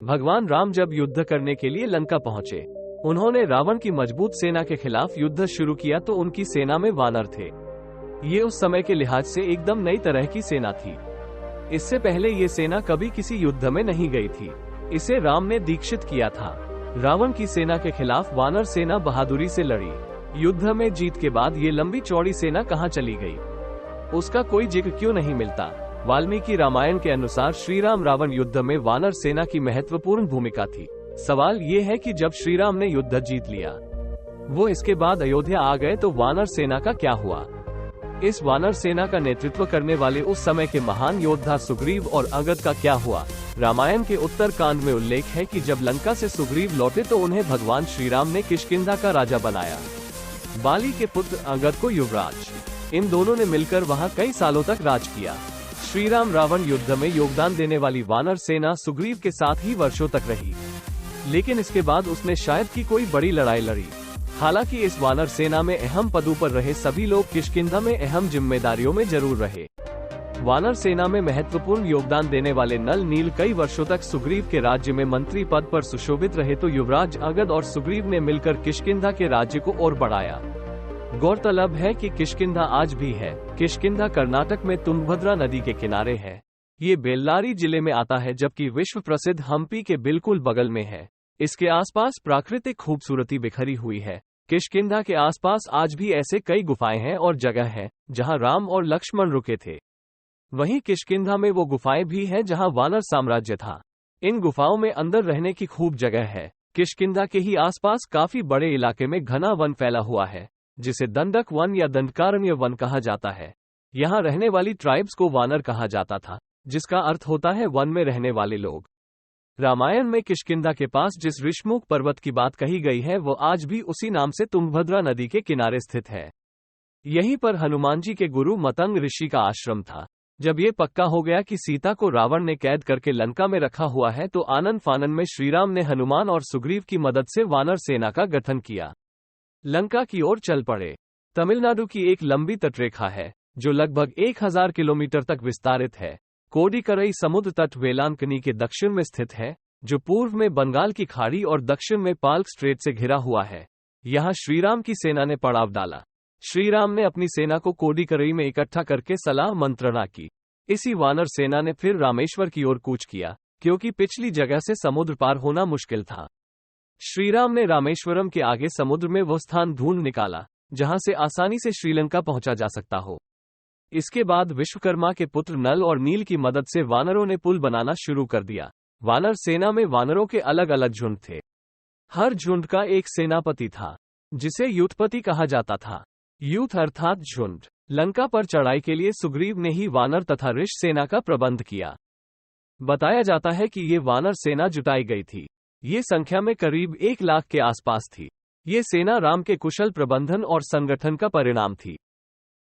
भगवान राम जब युद्ध करने के लिए लंका पहुंचे, उन्होंने रावण की मजबूत सेना के खिलाफ युद्ध शुरू किया तो उनकी सेना में वानर थे। ये उस समय के लिहाज से एकदम नई तरह की सेना थी। इससे पहले ये सेना कभी किसी युद्ध में नहीं गई थी। इसे राम ने दीक्षित किया था। रावण की सेना के खिलाफ वानर सेना बहादुरी से लड़ी। युद्ध में जीत के बाद ये लंबी चौड़ी सेना कहाँ चली गई, उसका कोई जिक्र क्यों नहीं मिलता। वाल्मीकि रामायण के अनुसार श्री राम रावण युद्ध में वानर सेना की महत्वपूर्ण भूमिका थी। सवाल ये है कि जब श्री राम ने युद्ध जीत लिया, वो इसके बाद अयोध्या आ गए तो वानर सेना का क्या हुआ। इस वानर सेना का नेतृत्व करने वाले उस समय के महान योद्धा सुग्रीव और अंगद का क्या हुआ। रामायण के उत्तर कांड में उल्लेख है कि जब लंका से सुग्रीव लौटे तो उन्हें भगवान श्री राम ने किष्किंधा का राजा बनाया। बाली के पुत्र अंगद को युवराज। इन दोनों ने मिलकर वहां कई सालों तक राज किया। श्री राम रावण युद्ध में योगदान देने वाली वानर सेना सुग्रीव के साथ ही वर्षों तक रही, लेकिन इसके बाद उसने शायद की कोई बड़ी लड़ाई लड़ी। हालांकि इस वानर सेना में अहम पदों पर रहे सभी लोग किष्किंधा में अहम जिम्मेदारियों में जरूर रहे। वानर सेना में महत्वपूर्ण योगदान देने वाले नल नील कई वर्षों तक सुग्रीव के राज्य में मंत्री पद पर सुशोभित रहे तो युवराज अंगद और सुग्रीव ने मिलकर किष्किंधा के राज्य को और बढ़ाया। गौरतलब है कि किष्किंधा आज भी है। किष्किंधा कर्नाटक में तुंगभद्रा नदी के किनारे है। ये बेल्लारी जिले में आता है, जबकि विश्व प्रसिद्ध हम्पी के बिल्कुल बगल में है। इसके आसपास प्राकृतिक खूबसूरती बिखरी हुई है। किष्किंधा के आसपास आज भी ऐसे कई गुफाएं हैं और जगह है जहां राम और लक्ष्मण रुके थे। वहीं किष्किंधा में वो गुफाएं भी हैं जहां वानर साम्राज्य था। इन गुफाओं में अंदर रहने की खूब जगह है। किष्किंधा के ही आसपास काफी बड़े इलाके में घना वन फैला हुआ है, जिसे दंडक वन या दंडकारण्य वन कहा जाता है। यहाँ रहने वाली ट्राइब्स को वानर कहा जाता था, जिसका अर्थ होता है वन में रहने वाले लोग। रामायण में किष्किंधा के पास जिस ऋषमुख पर्वत की बात कही गई है वो आज भी उसी नाम से तुंगभद्रा नदी के किनारे स्थित है। यहीं पर हनुमान जी के गुरु मतंग ऋषि का आश्रम था। जब ये पक्का हो गया कि सीता को रावण ने कैद करके लंका में रखा हुआ है तो आनन फानन में श्रीराम ने हनुमान और सुग्रीव की मदद से वानर सेना का गठन किया। लंका की ओर चल पड़े। तमिलनाडु की एक लंबी तटरेखा है जो लगभग 1000 किलोमीटर तक विस्तारित है। कोडिकरई समुद्र तट वेलांकनी के दक्षिण में स्थित है, जो पूर्व में बंगाल की खाड़ी और दक्षिण में पाल्क स्ट्रेट से घिरा हुआ है। यहाँ श्रीराम की सेना ने पड़ाव डाला। श्रीराम ने अपनी सेना को कोडिकरई में इकट्ठा करके सलाह मंत्रणा की। इसी वानर सेना ने फिर रामेश्वर की ओर कूच किया, क्योंकि पिछली जगह से समुद्र पार होना मुश्किल था। श्रीराम ने रामेश्वरम के आगे समुद्र में वो स्थान ढूंढ निकाला जहां से आसानी से श्रीलंका पहुंचा जा सकता हो। इसके बाद विश्वकर्मा के पुत्र नल और नील की मदद से वानरों ने पुल बनाना शुरू कर दिया। वानर सेना में वानरों के अलग अलग झुंड थे। हर झुंड का एक सेनापति था, जिसे यूथपति कहा जाता था। यूथ अर्थात झुंड। लंका पर चढ़ाई के लिए सुग्रीव ने ही वानर तथा ऋष सेना का प्रबंध किया। बताया जाता है कि ये वानर सेना जुटाई गई थी। ये संख्या में करीब 1 लाख के आसपास थी। ये सेना राम के कुशल प्रबंधन और संगठन का परिणाम थी।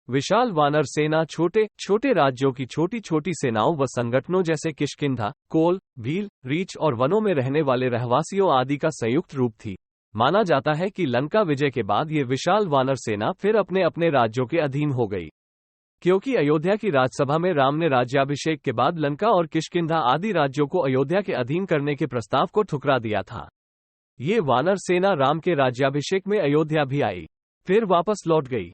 विशाल वानर सेना छोटे छोटे राज्यों की छोटी छोटी सेनाओं व संगठनों जैसे किष्किंधा, कोल, भील, रीछ और वनों में रहने वाले रहवासियों आदि का संयुक्त रूप थी। माना जाता है कि लंका विजय के बाद ये विशाल वानर सेना फिर अपने अपने राज्यों के अधीन हो गई, क्योंकि अयोध्या की राजसभा में राम ने राज्याभिषेक के बाद लंका और किष्किंधा आदि राज्यों को अयोध्या के अधीन करने के प्रस्ताव को ठुकरा दिया था। ये वानर सेना राम के राज्याभिषेक में अयोध्या भी आई, फिर वापस लौट गई।